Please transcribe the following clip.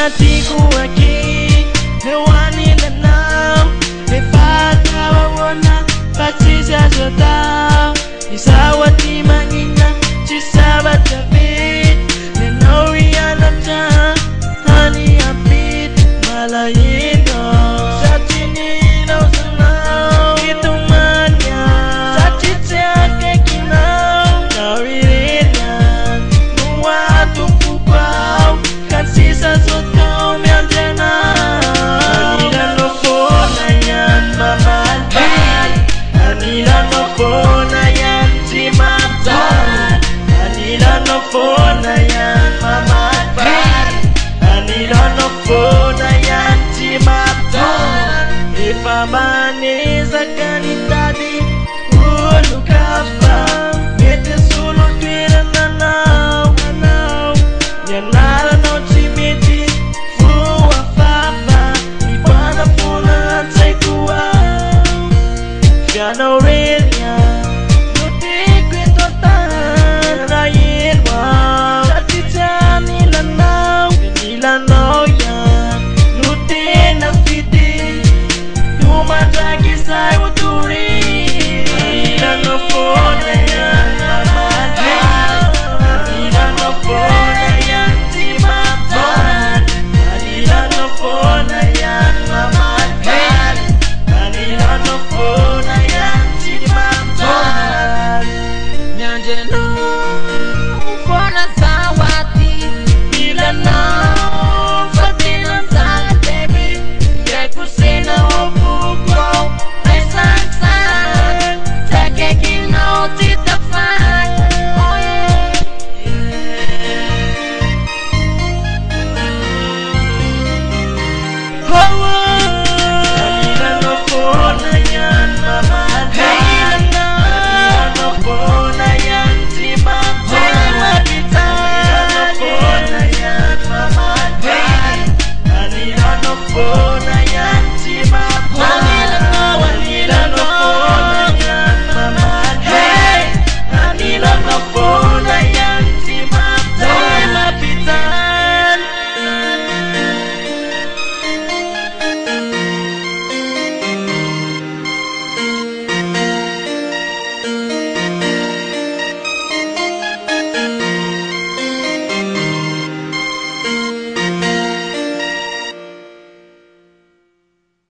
hatiku aqui, meu Anilanao, me pagkawawala, pati sa sotao, isawat di mangina, cisabat David, nenawi alam siya, hani apit, malayin ko, sa chininaw sanaw, itong manya, sa chitsa kay kinaw, nawirin yan, nuwa tupupaw, kasi sa sotao meron dyan na, Anilanao na yan, mamalbad, Anilanao na yan, si Maptan, Anilanao na yan, mamalbad, Anilanao na yan, si Maptan, ipamani sa kanitadi, ulo ka pa, mete sulong twira nanaw, yan naranaw chimiti, fuwa papa, ipana punan sa'y kuwaw, ganaw rin yan, nutik kwento tan, rayin wow, sa titsa Anilanao,